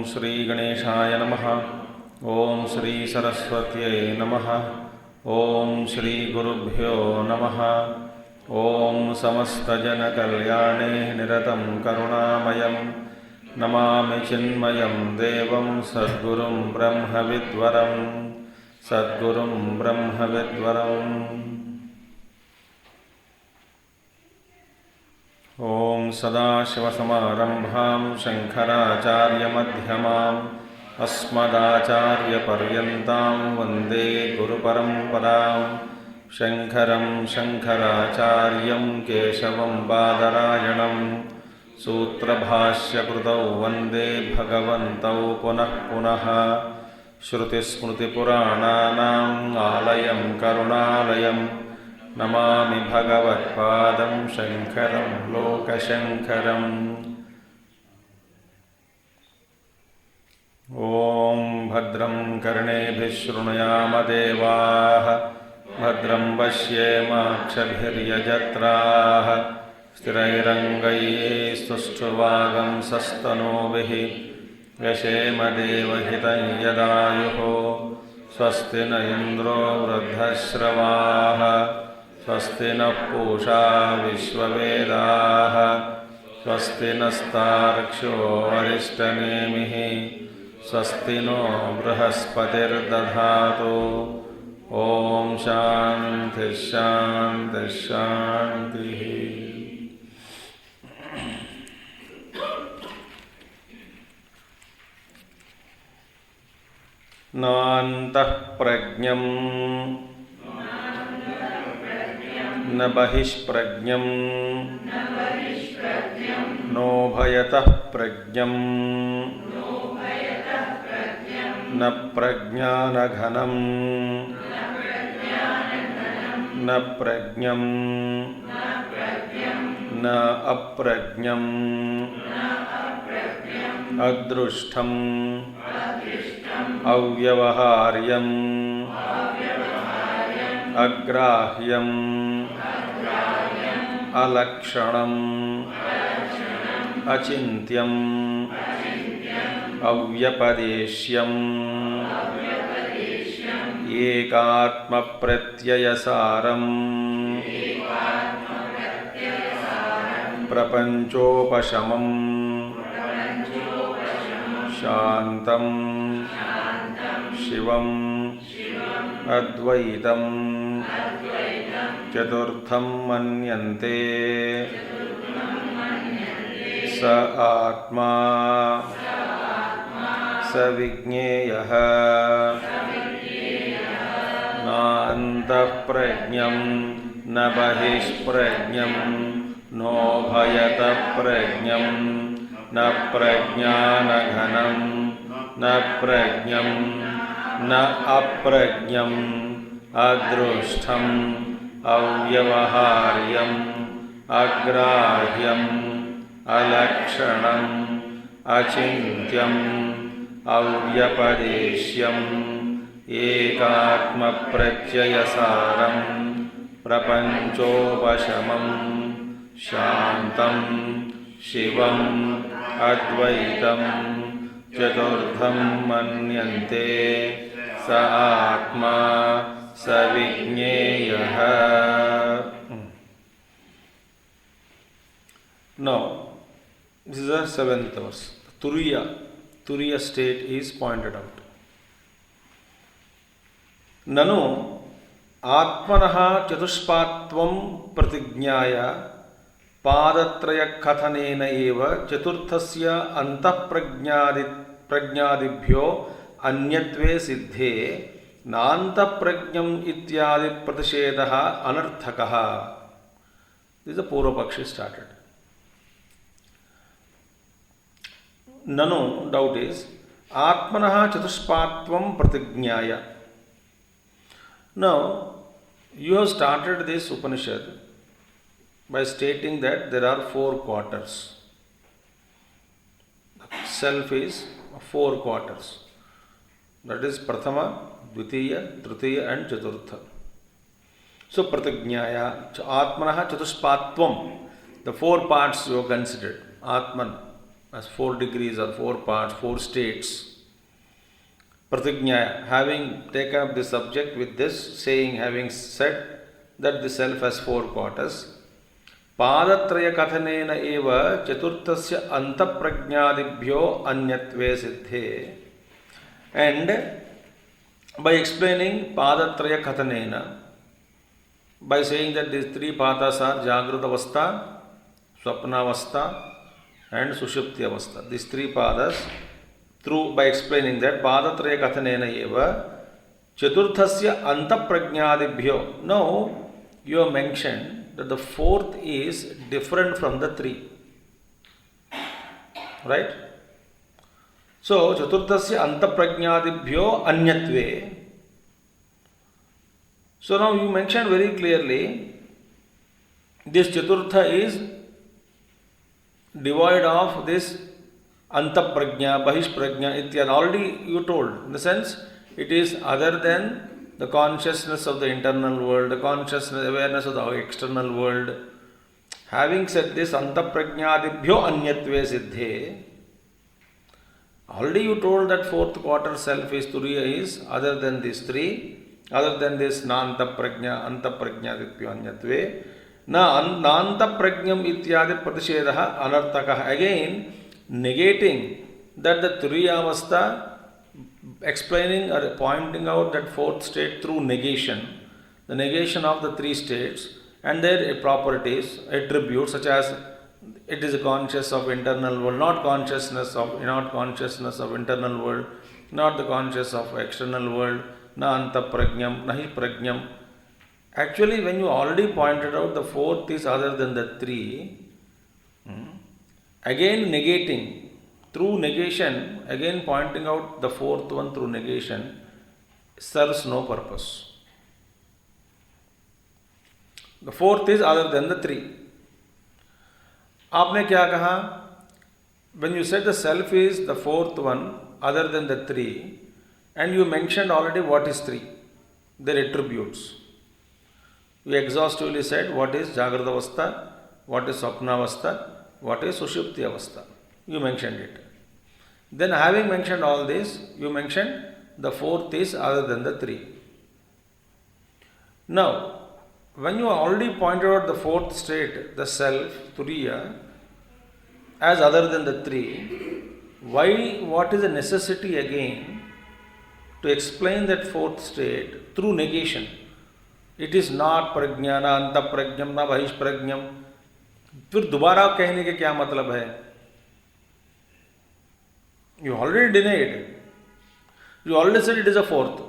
श्री गणेशाय नमः। ओम श्री सरस्वत्यै नमः। ओम श्री गुरुभ्यो नमः। ओम समस्तजनकल्याणे निरतं करुणामयं नमामि चिन्मयं देवं सद्गुरुं ब्रह्मविद्वरं सद्गुरुं ब्रह्मविद्वरम्। ओम सदाशिवसमारम्भां शङ्कराचार्यमध्यमाम् अस्मदाचार्यपर्यन्तां वन्दे गुरुपरम्परां। शङ्करं शङ्कराचार्यं केशवं बादरायणं सूत्रभाष्यकृतौ वन्दे भगवन्तौ पुनः पुनः। श्रुतिस्मृतिपुराणानाम् आलयं करुणालयं नमामि भगवत्पादं शङ्करं लोकशङ्करम्। ॐ भद्रं कर्णेभिः शृणुयाम देवाः भद्रं पश्येमाक्षभिर्यजत्राः स्थिरैरङ्गैस्तुष्टुवागंसस्तनूभिः व्यशेम देवहितं यदायुः। स्वस्ति न इन्द्रो वृद्धश्रवाः स्वस्ति नः पूषा विश्ववेदाः स्वस्ति नस्तार्क्ष्यो अरिष्टनेमिः स्वस्ति नो बृहस्पतिर्दधातु। ॐ शान्तिः शान्तिः शान्तिः। नान्तः प्रज्ञं न बहिष्प्रज्ञं नोभयतः प्रज्ञं न प्रज्ञानघनं न प्रज्ञं न अप्रज्ञं अदृष्टं अव्यवहार्यम् अग्राह्यम् अलक्षणम् अचिन्त्यम् अव्यपदेश्यम् एकात्मप्रत्ययसारम् प्रपञ्चोपशमम् शान्तम् शिवम् अद्वैतं चतुर्थं मन्यन्ते स आत्मा स विज्ञेयः नान्तः प्रज्ञं न बहिष्प्रज्ञं नोभयतः प्रज्ञं न प्रज्ञानघनं न प्रज्ञं न अप्रज्ञम् अदृष्टम् अव्यवहार्यम् अग्राह्यम् अलक्षणम् अचिन्त्यम् अव्यपदेश्यम् एकात्मप्रत्ययसारम् प्रपञ्चोपशमम् शान्तम् शिवम् अद्वैतम् चतुर्थं मन्यन्ते स आत्मा स विज्ञेयः। Now, this is the 7th verse. Turīya state is pointed out. Nanu atmanah chatuspattvam प्रतिज्ञाय पादत्रय कथनेन एव चतुर्थस्य अंतःप्रज्ञादिभ्यो अन्यत्वे सिद्धे नान्तप्रज्ञम् इत्यादि प्रतिषेधः अनर्थकः। This is the Purva Pakshi started. Nanu, doubt is, Atmanaha Chatuspatvam Pratignyaya. Now, you have started this Upanishad by stating that there are 4 quarters. Self is 4 quarters. That is Prathama, Dvitiya, Tritiya and Chaturtha. So Pratignyaya, Atmanaha Chatuspatvam, the 4 parts you have considered. Atman as 4 degrees or 4 parts, 4 states. Pratignyaya, having taken up the subject with this saying, having said that the self has 4 quarters, Padatraya kathanena eva chaturtasya antaprajnadibhyo anyatve siddhe. And by explaining Padatraya kathanena, by saying that these 3 padas are Jagrata Avastha, Swapna Avastha and Sushupti Avastha. These 3 padas, by explaining that Padatraya kathanena eva chaturthasya antaprajnadibhyo. Now you have mentioned that the 4th is different from the 3. Right? So chaturthasya antaprajnadibhyo anyatve. So now you mentioned very clearly this chaturtha is devoid of this antaprajna, bahishprajna, ityad. Already you told, in the sense it is other than the consciousness of the internal world, the consciousness, awareness of the external world. Having said this, antaprajnadibhyo anyatve siddhe. Already you told that 4th quarter self is Turīya is other than these 3. Other than this na-antaprajna, antaprajnadibhyo anyatve, na-antaprajnam ityadi pratishedaha anartakaha. Again, negating that the Turīya avastha, explaining or pointing out that 4th state through negation, the negation of the 3 states and their properties, attributes such as it is conscious of internal world, not consciousness of internal world, not the conscious of external world, na antaprajnam, nahi prajnam. Actually, when you already pointed out the 4th is other than the 3, again negating, through negation, again pointing out the 4th one through negation serves no purpose. The 4th is other than the 3. आपने क्या कहा? When you said the self is the 4th one other than the 3, and you mentioned already what is 3, their attributes. You exhaustively said what is Jagrata Avastha, what is Swapna Avastha, what is Sushupti Avastha. You mentioned it. Then having mentioned all this, you mentioned the 4th is other than the 3. Now, when you already pointed out the 4th state, the self, Turīya, as other than the 3, what is the necessity again to explain that 4th state through negation? It is not prajna, na antaprajnam, na bahishprajnam. फिर दोबारा कहने के क्या मतलब है? You already denied. You already said it is a 4th.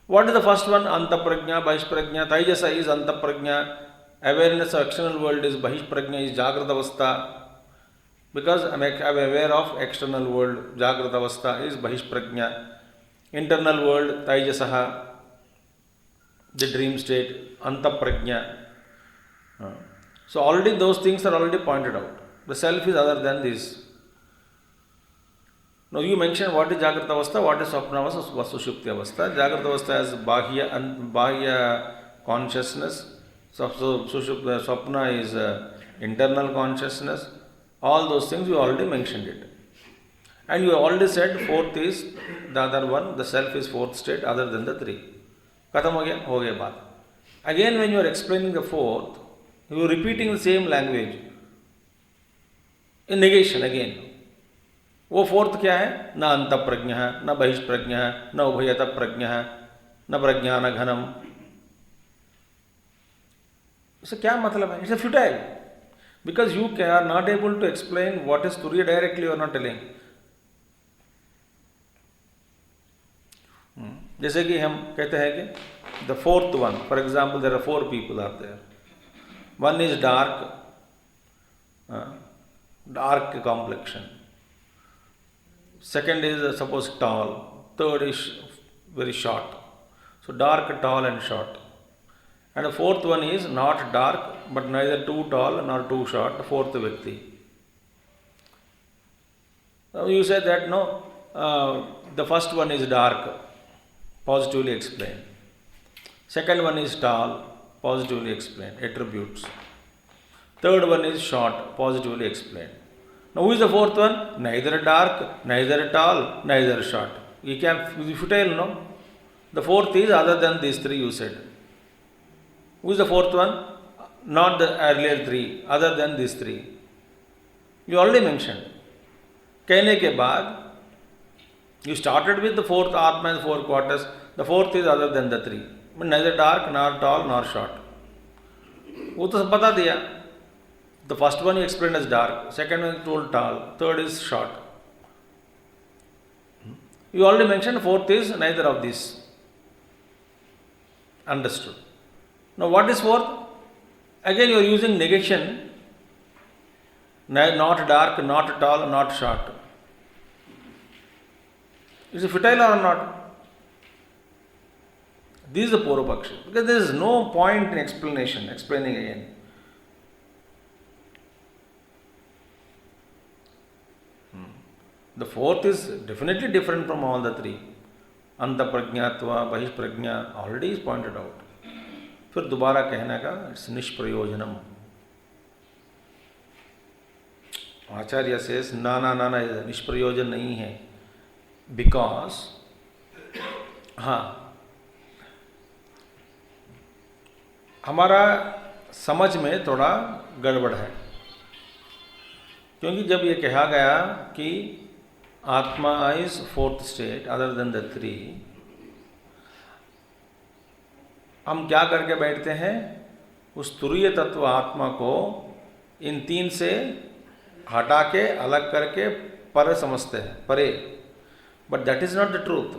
What is the first one? Antaprajna, bahishprajna. Taijasa is antaprajna. Awareness of external world is bahishprajna, is Jagrata Avastha. Because I am aware of external world, Jagrata Avastha is bahishprajna. Internal world, Taijasaha, the dream state, antaprajna. So already those things are already pointed out. The self is other than this. Now you mentioned what is Jagrata Avastha, what is Swapna Avastha, what is Sushupti Avastha. Jagrata Avastha is Bhāṣya consciousness. Swapna is internal consciousness. All those things you already mentioned it. And you already said 4th is the other one, the self is 4th state other than the 3. Khatam ho gaya? Ho gaya baat. Again when you are explaining the 4th, you are repeating the same language. In negation again. वो 4th क्या है? न अंतःप्रज्ञः है, न बहिष्प्रज्ञः है, न उभयतः प्रज्ञः है, न प्रज्ञान घनम. इससे क्या मतलब है? It's a futile. Because you are not able to explain what is Turīya directly, you are not telling. जैसे कि हम कहते हैं कि the 4th one, for example, there are 4 people out there. One is dark, dark complexion. Second is suppose tall. Third is very short. So dark, tall and short. And the fourth one is not dark but neither too tall nor too short, the fourth Vyakti. Now you say that no, the first one is dark, positively explained. Second one is tall, positively explained, attributes. Third one is short, positively explained. Now who is the fourth one? Neither dark, neither tall, neither short. You can futile, no? The fourth is other than these three you said. Who is the fourth one? Not the earlier three, other than these three. You already mentioned. कहने के बाद, you started with the fourth Atma and the four quarters. The fourth is other than the three. But neither dark, nor tall, nor short. वो तो सब बता दिया. The first one you explained as dark, second one you told tall, third is short. You already mentioned fourth is neither of these. Understood. Now what is fourth? Again you are using negation. Not dark, not tall, not short. Is it futile or not? This is the Purva-paksha. Because there is no point in explaining again. The fourth is definitely different from all the three. Anta prajñatva, bahish prajña, already is pointed out. फिर दोबारा कहने का it's निष्प्रयोजनम. आचार्य से ना निष्प्रयोजन नहीं है. Because हाँ, हमारा समझ में थोड़ा गड़बड़ है. क्योंकि जब ये कहा गया कि आत्मा is fourth state other than the three, हम क्या करके बैठते हैं? उस तुरीय तत्व आत्मा को इन तीन से हटा के अलग करके पर समझते हैं, परे. But that is not the truth.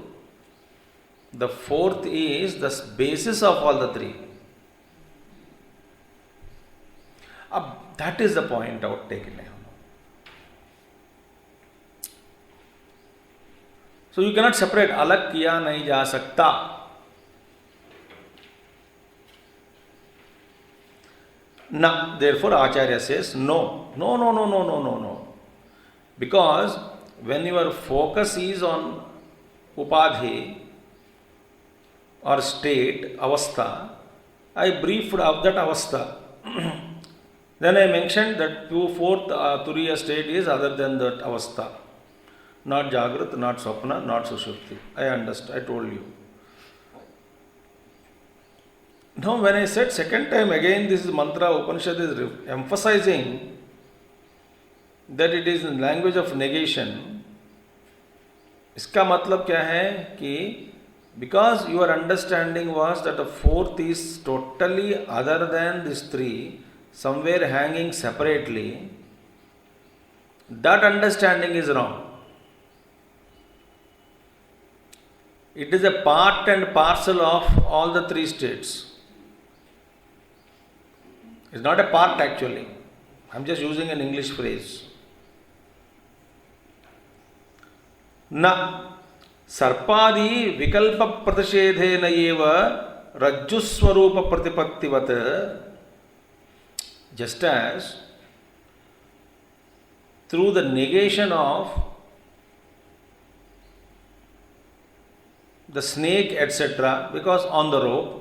The fourth is the basis of all the three. अब that is the point out taken है. So you cannot separate. अलग किया नहीं जा सकता. No, therefore Acharya says no. Because when your focus is on upadhi or state, avastha, I briefed of that avastha. Then I mentioned that fourth Turīya state is other than that avastha. Not Jagrat, not Swapna, not Sushupti. I understand, I told you. Now when I said second time again this is mantra, Upanishad is emphasizing that it is in language of negation. इसका मतलब क्या है कि because your understanding was that the fourth is totally other than these three, somewhere hanging separately, that understanding is wrong. It is a part and parcel of all the three states. It's not a part actually. I'm just using an English phrase. Na sarpadi vikalpa pratishedhena eva rajjuswarupa pratipattivat. Just as through the negation of the snake etc., because on the rope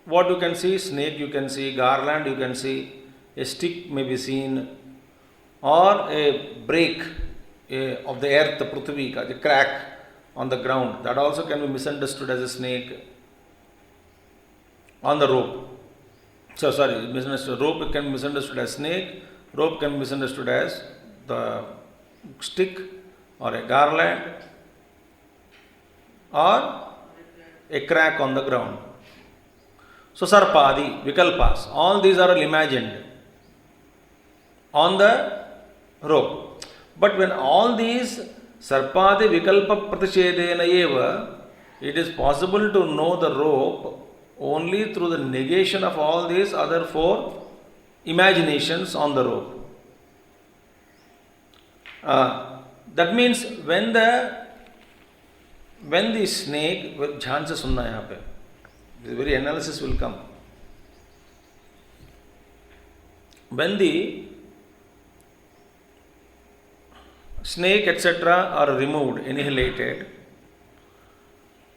what you can see? Snake you can see, garland you can see, a stick may be seen, or a break of the earth, the prithvi, the crack on the ground, that also can be misunderstood as a snake on the rope. Rope can be misunderstood as snake, rope can be misunderstood as the stick or a garland or a crack on the ground. So sarpadi, vikalpas, all these are imagined on the rope. But when all these sarpadi vikalpa pratishedena eva, it is possible to know the rope only through the negation of all these other four imaginations on the rope. That means when the snake, ध्यान से सुनना यहाँ पे, the very analysis will come. When the snake etc. are removed, annihilated,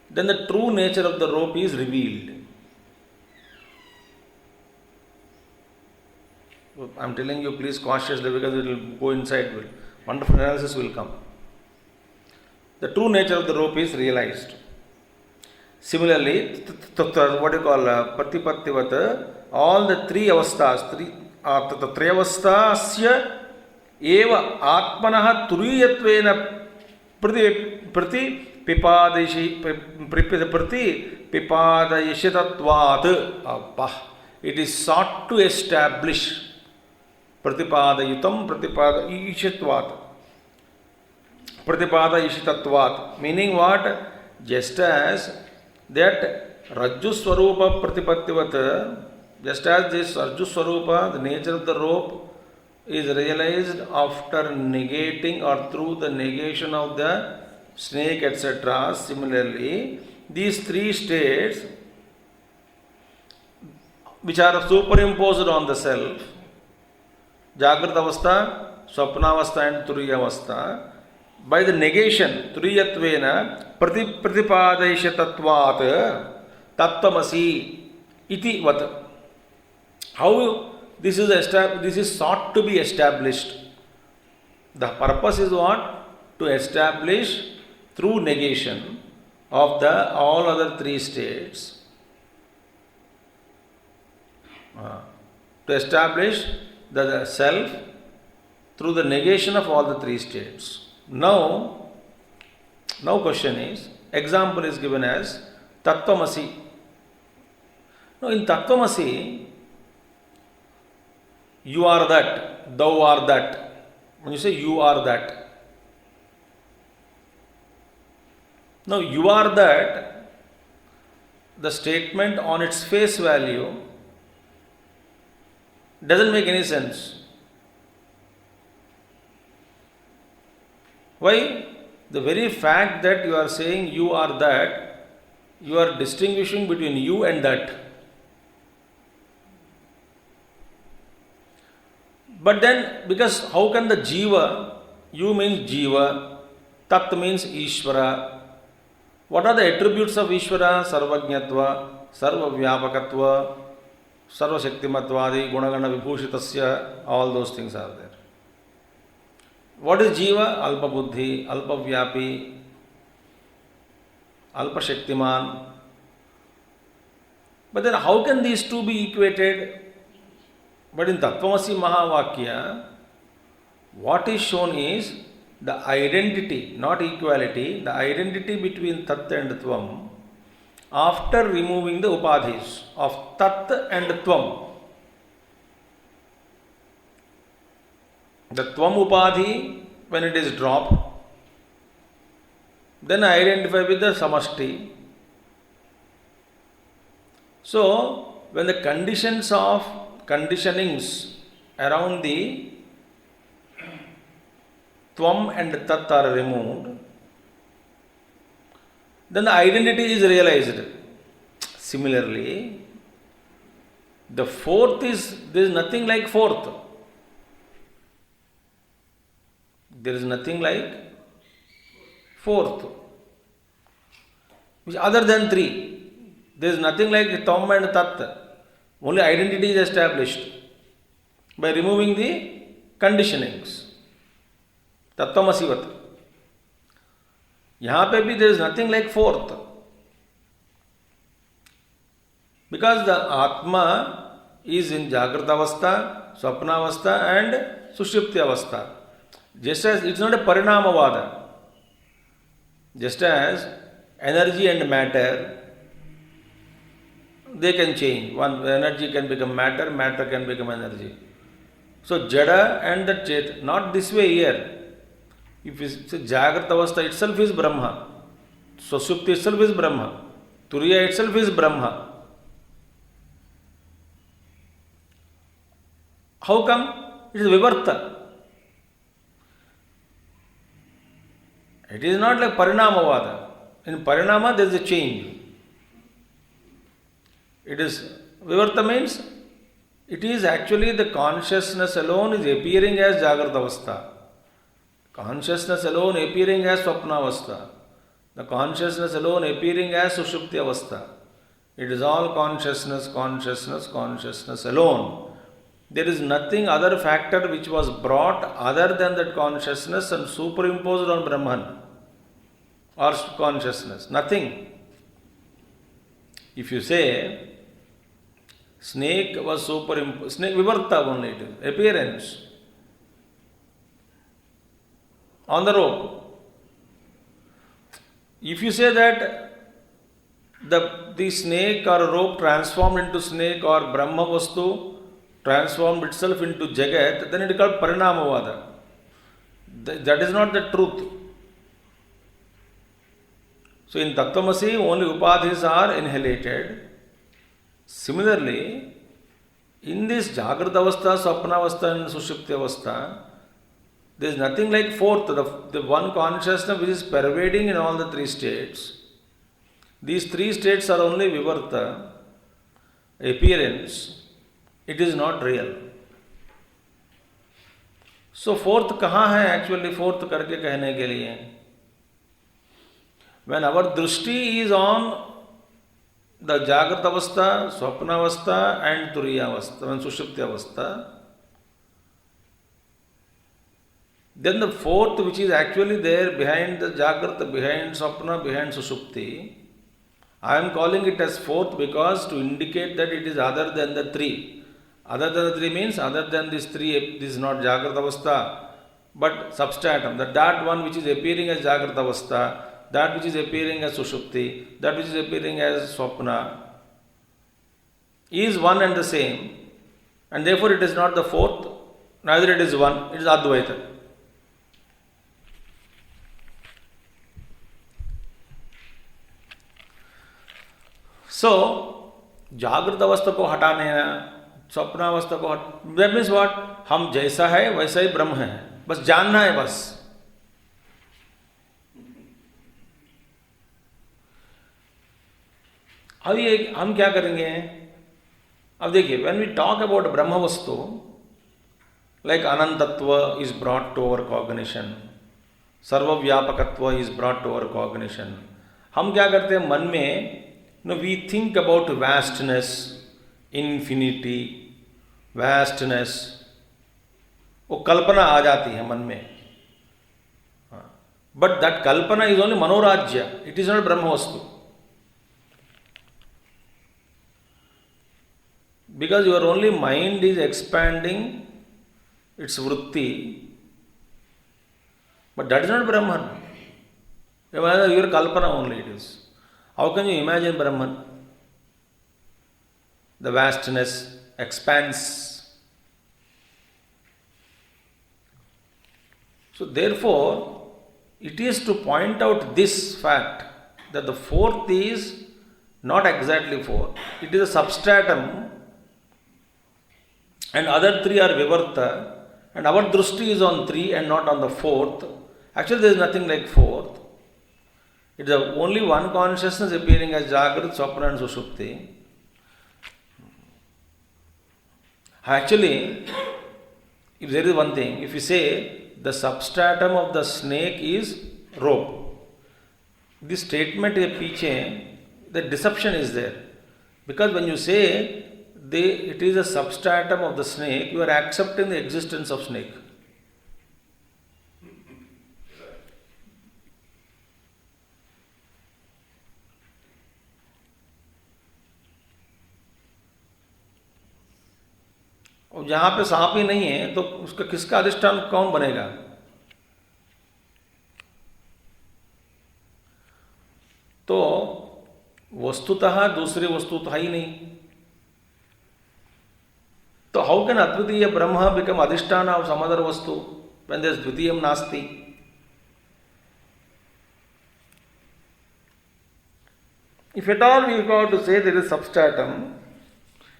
then the true nature of the rope is revealed. I am telling you, please cautiously, because it will go inside. Wonderful analysis will come. The true nature of the rope is realized. Similarly, what you call Pratipattivata, all the three avasthas, Triyavasthasya eva Atmanaha Turīyatvena Prati Pipadayishitatvat. It is sought to establish Pratipadayitam Pratipadayitatvat. Meaning what? Just as that Rajju Swarupa Pratipattivata, just as this Rajju Swarupa, the nature of the rope, is realized after negating or through the negation of the snake, etc. Similarly, these three states which are superimposed on the self, Jagrata Avastha, Swapna Avastha and Turīya Avastha, by the negation, Turiyatvena, Pratipadayishatatvat, Tattvamasi, iti vat. How this is sought to be established. The purpose is what? To establish through negation of the all other three states. To establish the self through the negation of all the three states. Now question is, example is given as Tattvamasi. Now in Tattvamasi, you are that, thou are that. When you say you are that. Now you are that, the statement on its face value doesn't make any sense. Why? The very fact that you are saying you are that, you are distinguishing between you and that. But then, because how can the Jiva, you means Jiva, Tat means Ishvara. What are the attributes of Ishvara? Sarvajñatva, Sarvavyapakatva, Sarvashaktimatvadi, Gunagana Vibhushitasya, all those things are there. What is Jiva? Alpa Buddhi, Alpa Vyapi, Alpa Shaktiman. But then how can these two be equated? But in Tattvamasi Mahavakya, what is shown is the identity, not equality, the identity between Tat and Tvam after removing the upadhis of Tat and Tvam. The Tvam upadhi, when it is dropped, then I identify with the Samashti. So, when the conditionings around the Tvam and Tat are removed, then the identity is realized. Similarly, the fourth is, there is nothing like fourth. There is nothing like fourth, which other than three. There is nothing like Tvam and Tat. Only identity is established by removing the conditionings. Tattvamasivat. Yahan pe bhi there is nothing like fourth. Because the Atma is in Jagrata Avastha, Swapna Avastha and Sushupti Avastha. Just as it's not a Parinamavada. Just as energy and matter, they can change. One energy can become matter, matter can become energy. So Jada and the Chet, not this way here. If it's Jagrata Avastha itself is Brahma, Sushupti itself is Brahma, Turīya itself is Brahma. How come? It is vivarta. It is not like parinamavada. In parinama there is a change. It is vivarta means it is actually the consciousness alone is appearing as Jagrata Avastha. Consciousness alone appearing as Swapna Avastha. The consciousness alone appearing as Sushupti Avastha. It is all consciousness, consciousness, consciousness alone. There is nothing other factor which was brought other than that consciousness and superimposed on Brahman or consciousness. Nothing. If you say snake was superimposed, snake vivarta only it is, appearance on the rope. If you say that the snake or rope transformed into snake or Brahma Vastu transformed itself into Jagat, then it is called Parinamavada. That is not the truth. So in Tattvamasi, only Upadhis are inhalated. Similarly, in this Jagrata Avastha, Swapna Avastha and Sushupti Avastha, there is nothing like fourth, the one consciousness which is pervading in all the three states. These three states are only vivarta, appearance. It is not real. So fourth कहाँ है actually fourth करके कहने के लिए? When our drishti is on the Jagrata Avastha, Swapna Avastha and Turīya Avastha, and Sushupti Avastha, then the fourth which is actually there behind the Jagrata, behind Swapna, behind Sushupti, I am calling it as fourth because to indicate that it is other than the three. Other than the three means other than these three, this is not Jagrata Avastha, but substratum. That one which is appearing as Jagrata Avastha, that which is appearing as Sushupti, that which is appearing as Swapna, is one and the same, and therefore it is not the fourth, neither it is one, it is Advaita. So, जागृत अवस्था को हटाने स्वप्न अवस्था को that means what, हम जैसा है वैसा ही ब्रह्म है, बस जानना है बस. अभी हम क्या करेंगे? अब देखिए, व्हेन वी टॉक अबाउट ब्रह्म वस्तु, लाइक अनंतत्व is brought to our cognition, सर्वव्यापकत्व is brought to our cognition. हम क्या करते हैं मन में? No, we think about vastness, infinity, vastness. वो कल्पना आ जाती है मन में. But that kalpana is only manorajya. It is not Brahmavastu. Because your only mind is expanding its vritti. But that is not Brahman. Your kalpana only it is. How can you imagine Brahman? The vastness, expanse. So therefore, it is to point out this fact that the fourth is not exactly fourth. It is a substratum and other three are vivarta, and our drishti is on three and not on the fourth. Actually there is nothing like fourth. It is only one consciousness appearing as Jagrata, Swapna and Sushupti. Actually, if there is one thing, if you say the substratum of the snake is rope, this statement ke piche, the deception is there. Because when you say it is a substratum of the snake, you are accepting the existence of snake. और जहाँ पे सांप ही नहीं है तो उसका किसका अधिष्ठान कौन बनेगा? तो वस्तुतः दूसरी वस्तु तो है ही नहीं. तो हाउ कैन अद्वितीय ब्रह्म बिकम अधिष्ठान ऑफ सम अदर वस्तु व्हेन देयर इज द्वितीयम नास्ति? If at all we are going to say there is substratum,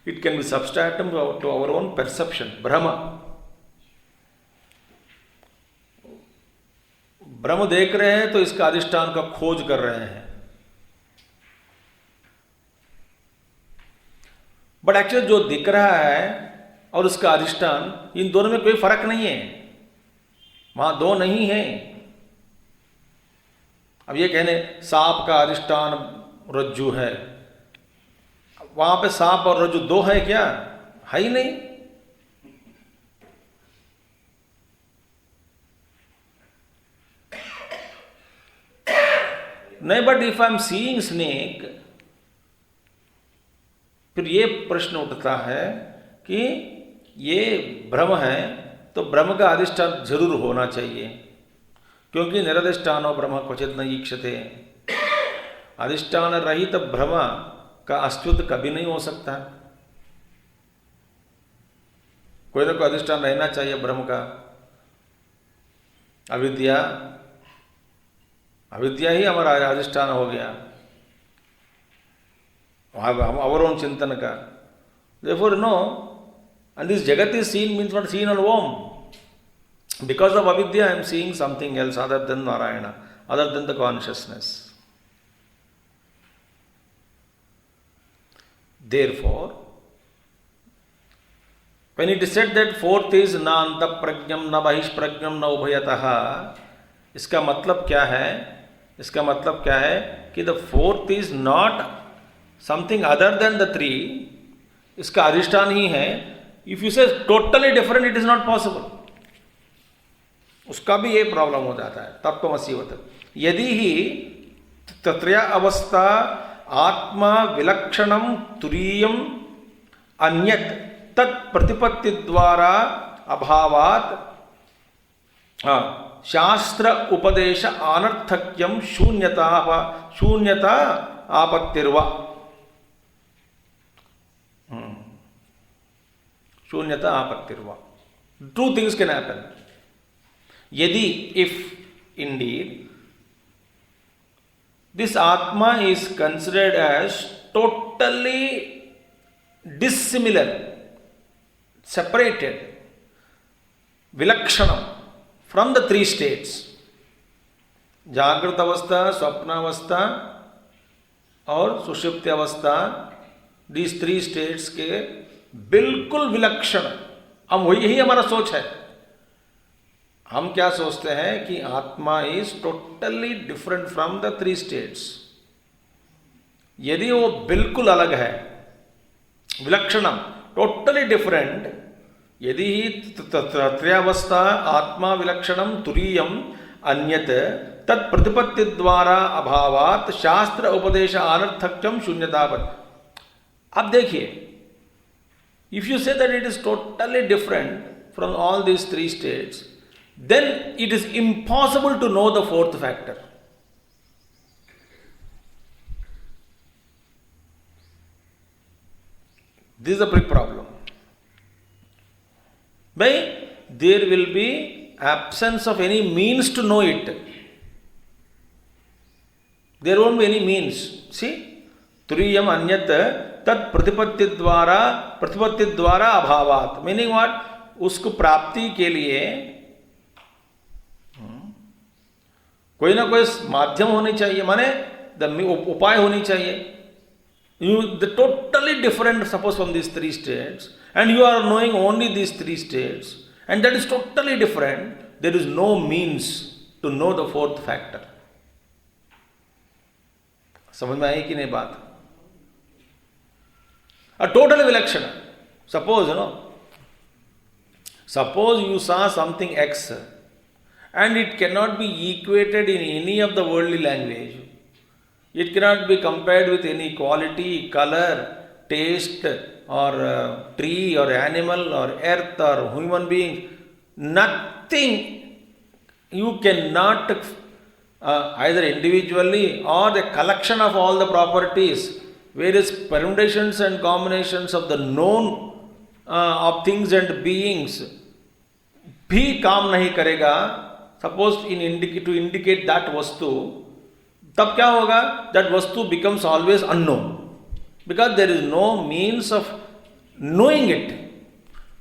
It can be substratum to our own perception, Brahma. ब्रह्म देख रहे हैं तो इसका अधिष्ठान का खोज कर रहे हैं. बट एक्चुअली जो दिख रहा है और उसका अधिष्ठान, इन दोनों में कोई फर्क नहीं है. वहां दो नहीं है. अब ये कहने सांप का अधिष्ठान रज्जु है, वहां पे सांप और रज्जु दो है क्या? है ही नहीं. नहीं, but if I am seeing snake, फिर ये प्रश्न उठता है कि ये ब्रह्म है तो ब्रह्म का अधिष्ठान जरूर होना चाहिए, क्योंकि निरधिष्ठानो ब्रह्म क्वचित न ईक्षते. अधिष्ठान रहित ब्रह्म का अस्तित्व कभी नहीं हो सकता. कोई ना कोई अधिष्ठान रहना चाहिए ब्रह्म का. अविद्या ही हमारा अधिष्ठान हो गया, our own चिंतन का. Therefore, and this Jagat is seen means not seen on Om. Because of avidya, I am seeing something else other than Narayana, other than the consciousness. Therefore, when it is said that fourth is na anta pragyam, na bahish pragyam, na ubhayataha, इसका मतलब क्या है? इसका मतलब क्या है कि the fourth is not something other than the three, इसका अधिष्ठान ही है. If you say totally different, it is not possible. उसका भी ये प्रॉब्लम हो जाता है. तत्त्वमसीवत यदि ही तत्रय अवस्था आत्मा विलक्षणम तुरीयम अन्यत तत् प्रतिपत्ति द्वारा अभावात शास्त्र उपदेश अनर्थक्यम शून्यता आपत्तिर्वा. शून्यता आपत्तिर्वा. Two things can happen. Yadi, if indeed this Atma is considered as totally dissimilar, separated, vilakshanam from the three states, जागृत अवस्था, स्वप्न अवस्था और सुषुप्ति अवस्था, these three states के बिल्कुल विलक्षण. हम यही हमारा सोच है. हम क्या सोचते हैं कि आत्मा is totally different from the three states. यदि वो बिल्कुल अलग है, विलक्षणम, टोटली डिफरेंट, यदि त्रयावस्था आत्मा विलक्षणम तुरीयम अन्यत तत् प्रतिपत्ति द्वारा अभावात शास्त्र उपदेश अनर्थक्यम शून्यतावत. अब देखिए, if you say that it is totally different from all these three states, then it is impossible to know the fourth factor. This is a big problem. Why? There will be absence of any means to know it. There won't be any means. See? Turiyam anyat tat प्रतिपत्ति द्वारा अभावात. Meaning what? उसको प्राप्ति के लिए कोई ना कोई माध्यम होनी चाहिए, माने उपाय होनी चाहिए. The totally different, suppose, from these three states, and you are knowing only these three states, and that is totally different. There is no means to know the fourth factor. समझ में आई कि नहीं बात? A totally vilakshana. Suppose you saw something X, and it cannot be equated in any of the worldly language. It cannot be compared with any quality, color, taste, or tree, or animal, or earth, or human being. Nothing. You cannot either individually or the collection of all the properties, various permutations and combinations of the known of things and beings भी काम नहीं करेगा. Suppose to indicate that vastu, तब क्या होगा? That vastu becomes always unknown, because there is no means of knowing it,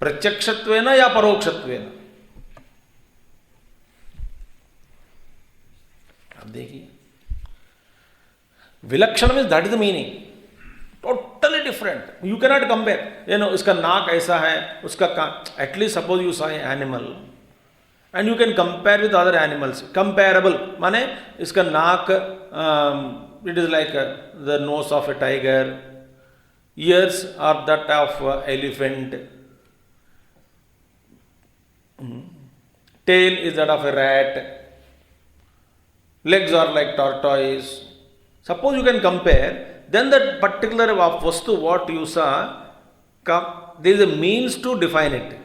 pratyakshatvena ya parokshatvena. अब देखिए, विलक्षण means that is the meaning, totally different. You cannot compare. इसका नाक ऐसा है, उसका at least suppose you saw animal and you can compare with other animals. Comparable माने इसका नाक, it is like the nose of a tiger, ears are that of elephant, tail is that of a rat, legs are like tortoise. Suppose you can compare, then that particular vastu what you saw, there is a means to define it.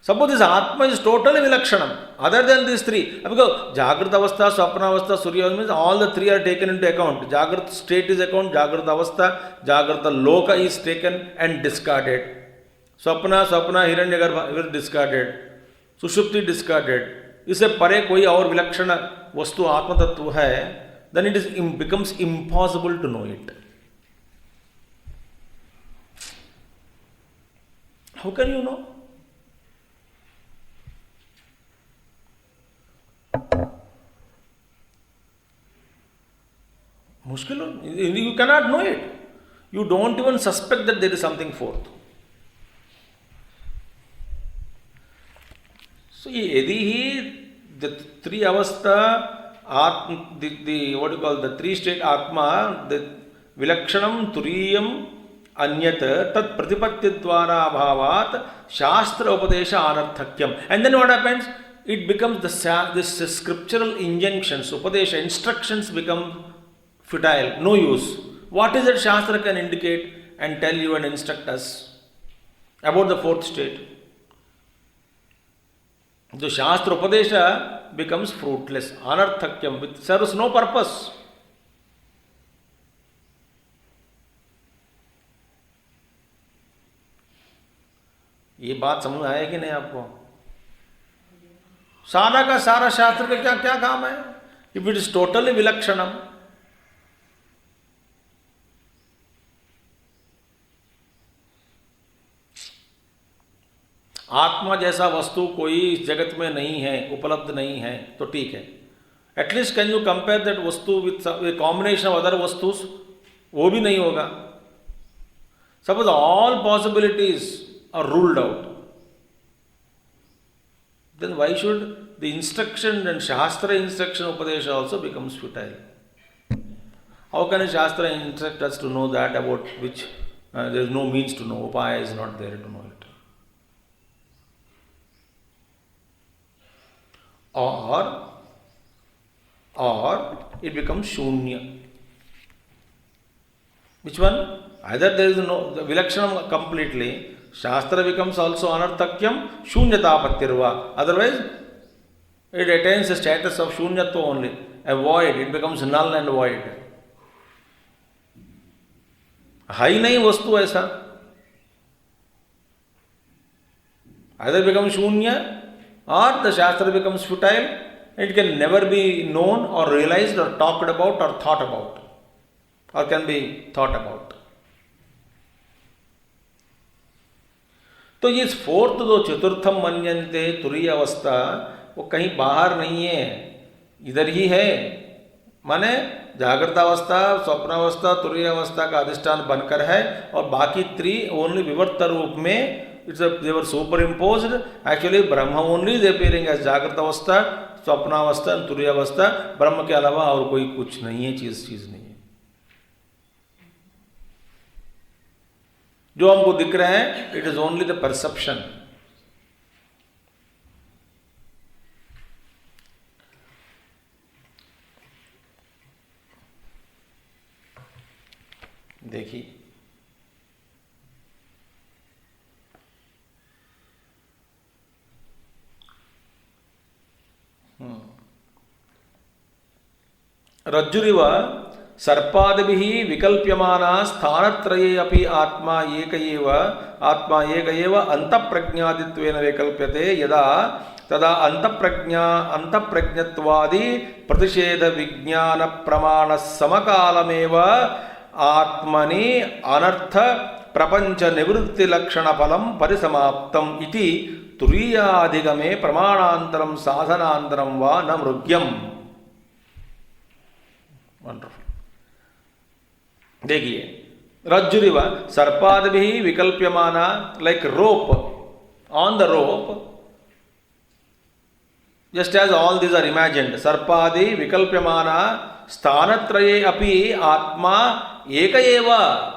Suppose this Atma is totally vilakshanam, other than these three. Because Jagrata Avastha, Swapna Avastha, Surya means all the three are taken into account. Jagrata state is account, Jagrata Avastha, Jagrata Loka is taken and discarded. Swapna, Hiranyagarbha discarded. Sushupti discarded. इससे परे कोई और विलक्षण वस्तु आत्म तत्व है, then it becomes impossible to know it. How can you know? मुश्किल हो, you cannot know it. You don't even suspect that there is something fourth. So, यदि ही the three avastha, the what you call the three state atma, the vilakshanam, turiyam, anyat, tat pratipatti dvara abhavat, shastra upadesha anarthakyam. And then what happens? It becomes this scriptural injunctions, upadesha, instructions become futile, no use. What is that Shastra can indicate and tell you and instruct us about the fourth state? The Shastra Upadesha becomes fruitless, anarthakyam, which serves no purpose. ये बात समझ आया कि नहीं आपको? सारा का सारा शास्त्र का क्या क्या काम है? If it is totally vilakshanam, आत्मा जैसा वस्तु कोई इस जगत में नहीं है, उपलब्ध नहीं है, तो ठीक है. At least can you compare that वस्तु विथ कॉम्बिनेशन ऑफ अदर वस्तुस? वो भी नहीं होगा. Suppose all possibilities are ruled out, then why should the instruction and शास्त्र इंस्ट्रक्शन उपदेश also becomes futile? How can a शास्त्र instruct us to know that about which there is no means to know? उपाय is not there to know it. Or it becomes shunya. Which one? Either there is no vilakshanam completely, Shastra becomes also anarthakyam, shunyatapattirva. Otherwise, it attains the status of shunyatva only, a void. It becomes null and void. है ही नहीं वस्तु ऐसा. Either becomes shunya, or the Shastra becomes futile. It can never be known or realized or talked about or thought about, or can be thought about. तो ये fourth जो चतुर्थम मन्यन्ते तुरीय अवस्था, वो कहीं बाहर नहीं है, इधर ही है. माने जागृत अवस्था, स्वप्नावस्था, तुरीय अवस्था का अधिष्ठान बनकर है, और बाकी थ्री ओनली विवर्त रूप में they were superimposed. Actually, Brahma only is appearing as Jagrata Avastha, Swapna Avastha and Turiya Avastha. ब्रह्म के अलावा और कोई कुछ नहीं है, चीज नहीं है. जो हमको दिख रहे हैं, it is only the perception. देखिए, रज्जुरिव सर्पादिभिः विकल्प्यमाना स्थानत्रये अपि आत्मा एक एव अंतःप्रज्ञादित्वेन विकल्प्यते. यदा तदा अंतःप्रज्ञत्वादि प्रतिषेध विज्ञान प्रमाण समकालमेव आत्मनि अनर्थ प्रपंच निवृत्ति लक्षण फलम परिसमाप्तम इति तुरीयाधिगमे प्रमाणांतरम साधनांतरम वा न मृग्यम। वंडरफुल। देखिए, रज्जुरिव सर्पादिभिः विकल्प्यमाना, like rope, on the rope, just as all these are imagined, sarpadi vikalpyamana sthanatraye api atma eka eva.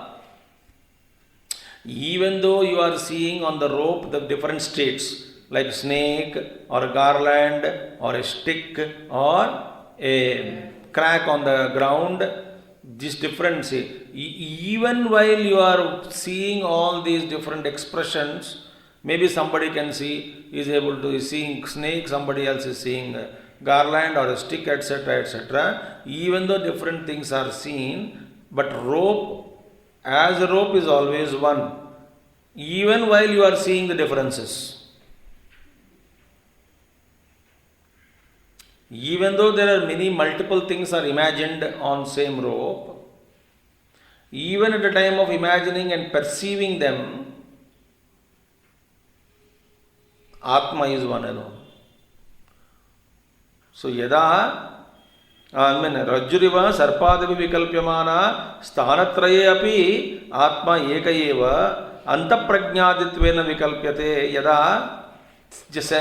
Even though you are seeing on the rope the different states like snake or a garland or a stick or a crack on the ground, this difference, even while you are seeing all these different expressions, maybe somebody can see, is able to seeing snake, somebody else is seeing garland or a stick, etc., etc. Even though different things are seen, but rope, as a rope, is always one, even while you are seeing the differences. Even though there are many multiple things are imagined on same rope, even at the time of imagining and perceiving them, Atma is one alone. So yada rajjuriva sarpadavi vikalpyamana sthanatraye api atma eka eva antaprajñāditvena vikalpyate yada,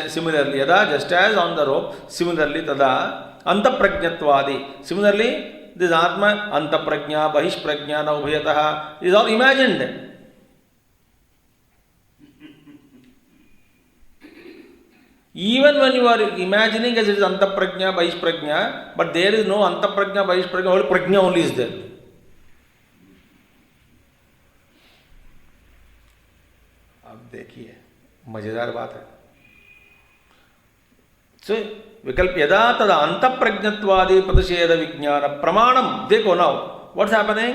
similarly, yada, just as on the rope, similarly tada antaprajñatvādi, similarly this atma antaprajñā bahishprajñā na ubhayatah is all imagined. Even when you are imagining as it is antaprajñā, bahishprajñā, but there is no antaprajñā, bahishprajñā, only prajñā only is there. अब देखिए, मजेदार बात है. So, विकल्प यदा तदा अंतप्रज्ञत्वादि प्रतिषेध विज्ञान प्रमाणम. देखो now, what's happening?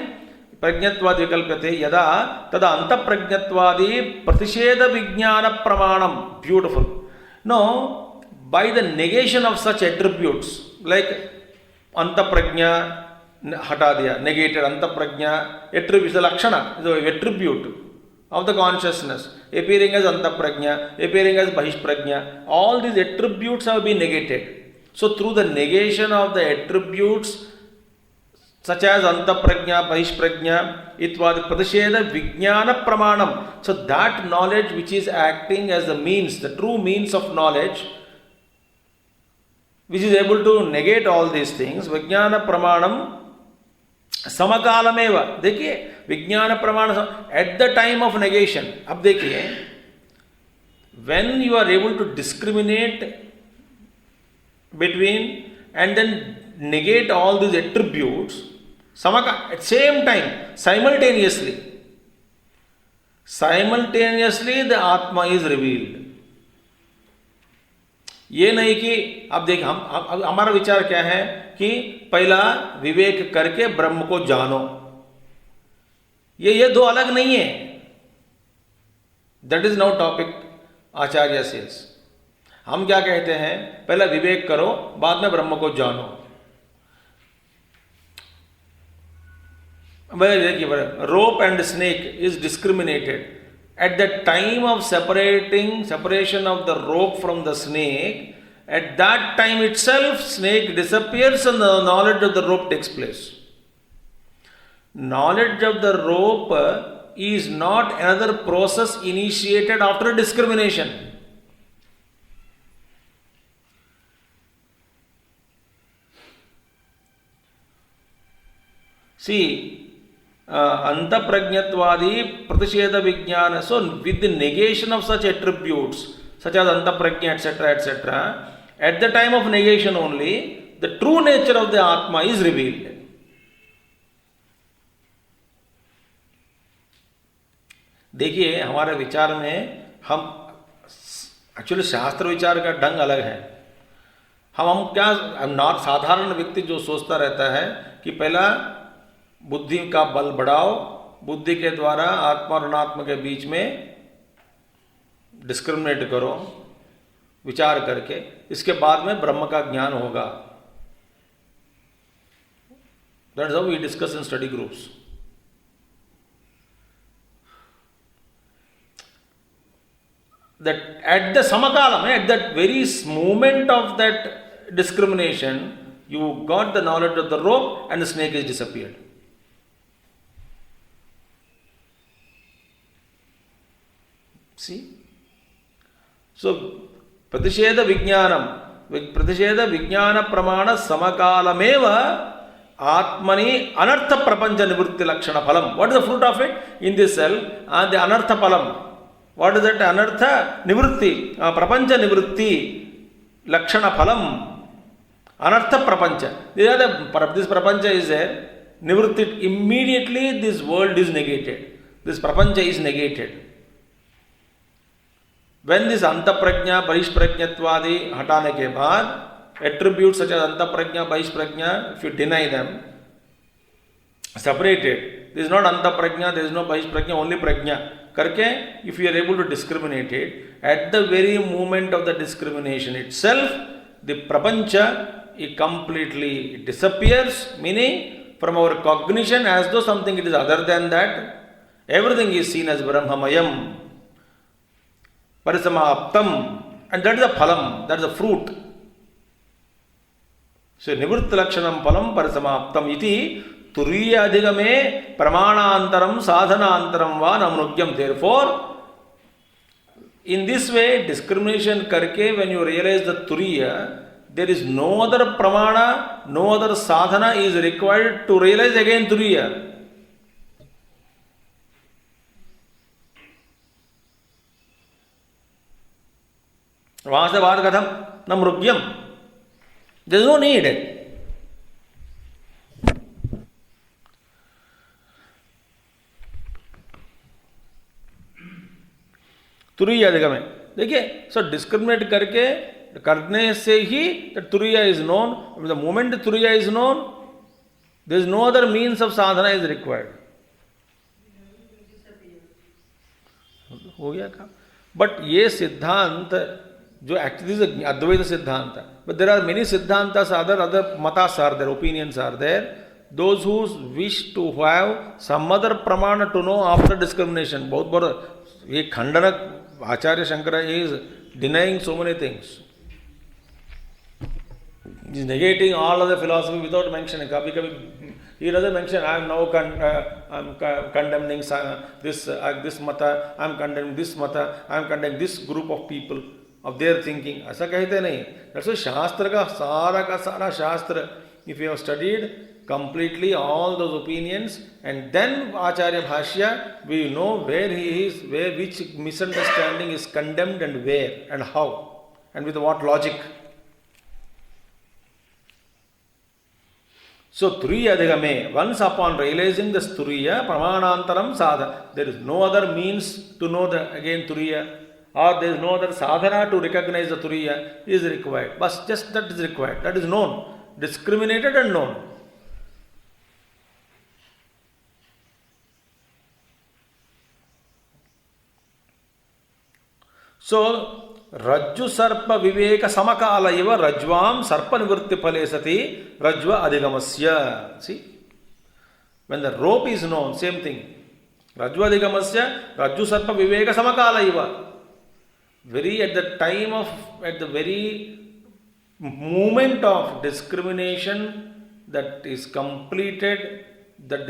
प्रज्ञत्वाद विकल्प्यते यदा तदा अंतप्रज्ञत्वादि प्रतिषेध विज्ञान प्रमाणम. Beautiful. Now, by the negation of such attributes, like antaprajñā hata diya, negated antaprajñā, attribute, lakshana, is an attribute of the consciousness, appearing as antaprajñā, appearing as bahishprajñā, all these attributes have been negated. So, through the negation of the attributes such as antaprajñā, bahishprajñā, itvad pratisheda vijnana pramanam. So that knowledge which is acting as the means, the true means of knowledge, which is able to negate all these things, vijnana pramanam samakalameva. देखिए, vijnana pramanam at the time of negation. अब देखिए, when you are able to discriminate between and then negate all these attributes, at same time, simultaneously, the Atma is revealed. ये नहीं कि अब देख हम हमारा विचार क्या है कि पहला विवेक करके ब्रह्म को जानो, ये दो अलग नहीं है. That is no topic acharya says. हम क्या कहते हैं, पहला विवेक करो, बाद में ब्रह्म को जानो. Rope and snake is discriminated. At the time of separation of the rope from the snake, at that time itself snake disappears and the knowledge of the rope takes place. Knowledge of the rope is not another process initiated after discrimination. See, antaprajñatvādi pratisheda vijnana. So, with the negation of such attributes, such as antaprajña, etc., etc., at the time of negation only, the true nature of the Atma is revealed. देखिए, हमारे विचार में हम actually शास्त्र विचार का ढंग अलग है. हम क्या, साधारण व्यक्ति जो सोचता रहता है कि पहला बुद्धि का बल बढ़ाओ, बुद्धि के द्वारा आत्मा और अनात्मा के बीच में डिस्क्रिमिनेट करो विचार करके, इसके बाद में ब्रह्म का ज्ञान होगा. That's how we discuss in study groups. that at the samakalam, at that very moment of that discrimination, you got the knowledge of the rope and the snake has disappeared. See? So, pratisheda vijnana pramana samakalameva atmani anartha prapancha nivritti lakshana phalam. What is the fruit of it? In this cell, and the anartha phalam. What is that? Anartha nivritti, prapancha nivritti lakshana phalam. Anartha prapancha. This prapancha is there. Nivritti, immediately this world is negated. This prapancha is negated. When this antaprajna, bahishprajnatvadi hatane ke baad, attributes such as antaprajna, bahishprajna, if you deny them, separated. There is not antaprajna, there is no bahishprajna, only prajna. Karke, if you are able to discriminate it, at the very moment of the discrimination itself, the prapancha, it completely disappears, meaning from our cognition as though something it is other than that, everything is seen as Brahmamayam. Parisamaptam, and that is the phalam, that is the fruit. So, nivritti lakshanam phalam parisamaptam iti Turīya adhigame pramanantaram sadhanantaram va Māṇḍukyam. Therefore, in this way, discrimination karke, when you realize the Turīya, there is no other pramana, no other sadhana is required to realize again Turīya. वहाँ से बात कथम न मृग्यम. There is no need. तुरीय अधिगम देखिए. सो discriminate करने से ही turiya is known. The moment turiya is known, there is no other means of sadhana is required. हो गया काम. बट ये सिद्धांत जो actually is Advaita Siddhanta. But there are many Siddhantas, other matas are there, opinions are there. Those who wish to have some other pramana to know after discrimination. बहुत बड़ा ये खंडन Acharya Shankara is denying so many things. He is negating all other philosophy without mentioning. He doesn't mention, I am now condemning this mata, I am condemning this mata, I am condemning this group of people of their thinking. ऐसा कहते नहीं. That's why शास्त्र का सारा शास्त्र, if you have studied completely all those opinions, and then Acharya Bhāṣya, we know where he is, which misunderstanding is condemned and where and how and with what logic. So Turīya adhigame, once upon realizing this Turīya, pramanantaram sadha, there is no other means to know the again Turīya, or there is no other sadhana to recognize the Turīya is required. But just that is required. That is known, discriminated and known. So, Rajju Sarpa Viveka Samakala Iva Rajvam Sarpa Nivritti Phale Sati Rajva Adhigamasya. See? When the rope is known, same thing. Rajva Adhigamasya, Rajju Sarpa Viveka Samakala Iva. At the very moment of discrimination that is completed, that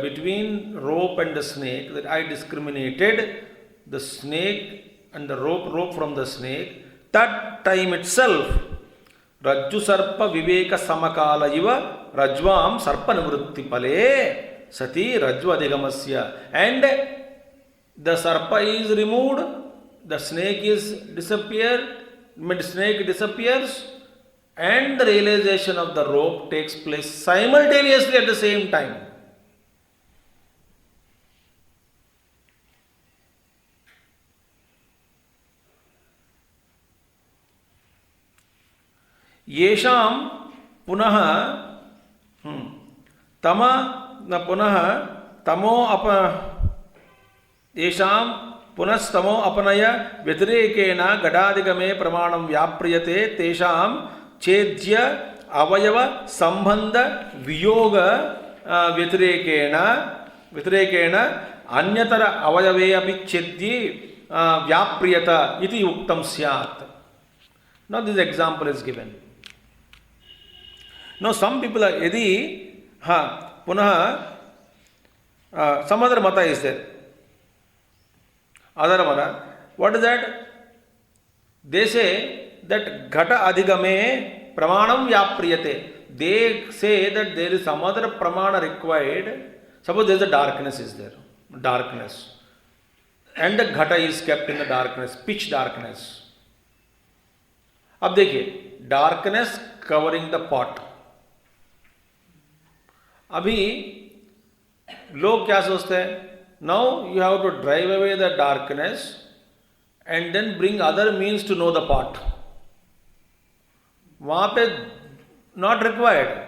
between rope and the snake, that I discriminated the snake and the rope from the snake, that time itself, Rajju Sarpa Viveka Samakala Iva Rajvam Sarpa Nivritti Phale Sati Rajva Adhigamasya. And the Sarpa is removed, the snake disappears, and the realization of the rope takes place simultaneously at the same time. Yesham punaha tama na punaha tamo apa yesham पुनस्तमो अपनय व्यतिरेकेण गडादिगमे प्रमाणं व्याप्रियते तेषां छेद्य अवयव संबंध वियोग व्यतिरेकेण अन्यतर अवयवे अपि छेद्य vyapriyata iti uktam syat. Now this example is given. Now some people are yadi punaha some other mata is there. Other mata. What is that? They say that ghata adhigame pramanam vyapriyate. They say that there is some other pramana required. Suppose there is a darkness is there. Darkness. And the ghata is kept in the darkness. Pitch darkness. अब देखिए darkness covering the pot. अभी लोग क्या सोचते हैं? Now you have to drive away the darkness and then bring other means to know the pot. वहाँ पे not required.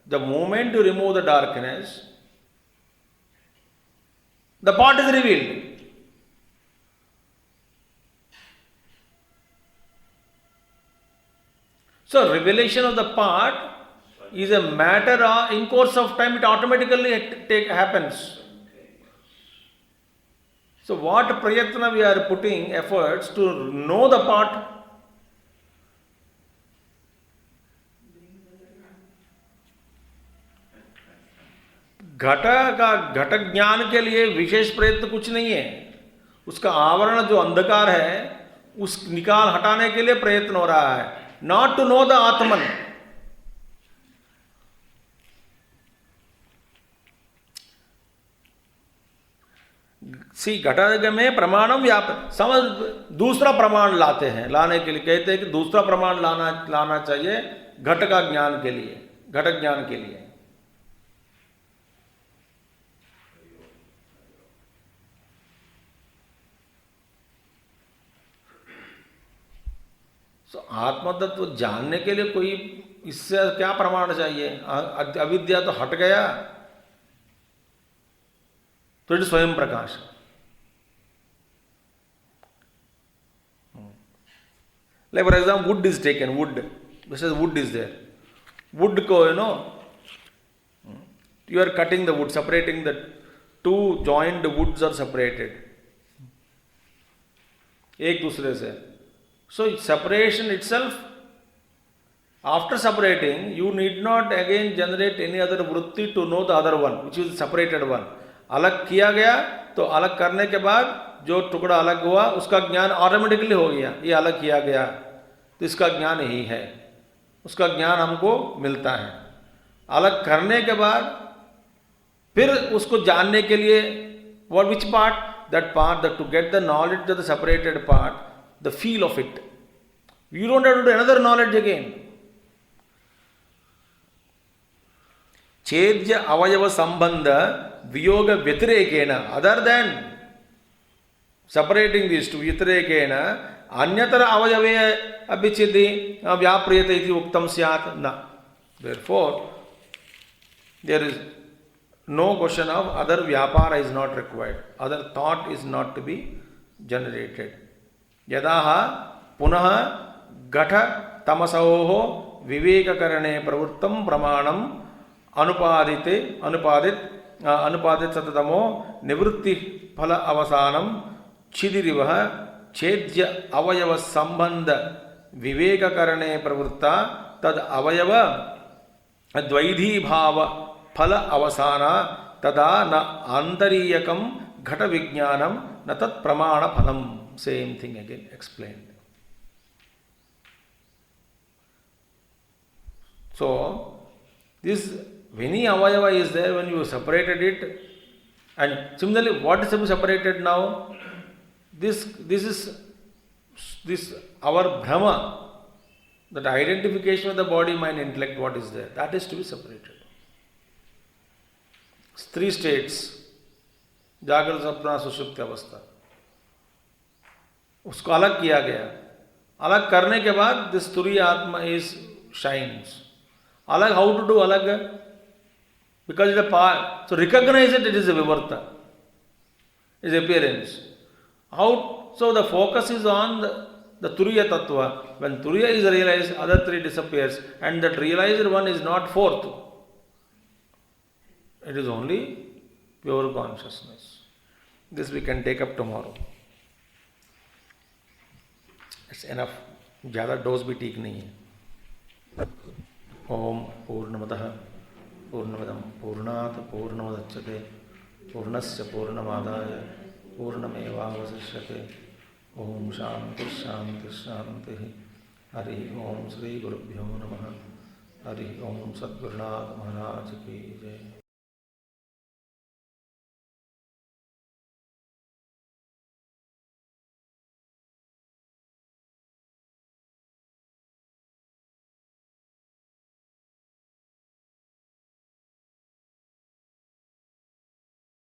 The moment you remove the darkness, the pot is revealed. So revelation of the pot is a matter of, in course of time it automatically happens. So what prayatna we are putting efforts to know the pot? घट ज्ञान के लिए विशेष प्रयत्न कुछ नहीं है. उसका आवरण जो अंधकार है उस निकाल हटाने के लिए प्रयत्न हो रहा है. Not to know the Atman. See, घटाधिगम में प्रमाणम व्याप समझ दूसरा प्रमाण लाते हैं. लाने के लिए कहते हैं कि दूसरा प्रमाण लाना चाहिए घट का ज्ञान के लिए, घट ज्ञान के लिए. तो आत्मतत्व जानने के लिए कोई इससे क्या प्रमाण चाहिए? अविद्या तो हट गया तो इट स्वयं प्रकाश. Like for example, wood is taken. Wood. This is wood is there. Wood ko you are cutting the wood, separating the two joined woods are separated. एक दूसरे से. So separation itself, after separating, you need not again generate any other vritti to know the other one, which is the separated one. अलग किया गया तो अलग करने के बाद जो टुकड़ा अलग हुआ उसका ज्ञान ऑटोमेटिकली हो गया. ये अलग किया गया तो इसका ज्ञान यही है, उसका ज्ञान हमको मिलता है. अलग करने के बाद फिर उसको जानने के लिए what which part? That part, that to get the knowledge of the separated part, the feel of it. You don't have to do another knowledge again. Chedya avayava sambandha viyoga vyatirekena. Other than separating these two, vyatirekena, anyatara avayave abhichiti vyapriyata iti uktam syat. Na. Therefore, there is no question of other vyapara is not required. Other thought is not to be generated. Yadaha punaha ghata tamasoho vivekakarane pravurtam pramanam anupadit satatamo nivrutti phala avasanam chidirivaha chedya avayava sambandha vivekakarane pravurta tad avayava advaidhi bhava phala avasana tada na antariyakam ghata vijnanam na tat pramana phalam. Same thing again explained. So this Vini avayava is there when you separated it, and similarly what is separated now? This our Brahma, that identification of the body, mind, intellect, what is there, that is to be separated. Three states, जागृत सपना सुषुप्ति अवस्था, उसको अलग किया गया. अलग करने के बाद दिस तुरीय आत्मा इज शाइन्स. अलग हाउ टू डू अलग? Because it a part. So recognise it is a विवर्ता, is appearance. How? So the focus is on the तुरीय तत्व. व्हेन तुरीय is realised, other three disappears, and that realised one is not fourth. It is only pure consciousness. This we can take up tomorrow. It's enough, ज़्यादा dose भी ठीक नहीं है। ओम पूर्णमदः पूर्णमिदं पूर्णात् पूर्णमुदच्यते पूर्णस्य पूर्णमादाय पूर्णमेवावशिष्यते। ओम शांति शांति शांति। हरि ओम श्री गुरुभ्यो नमः। हरि ओम सद्गुरुनाथ महाराज की जय।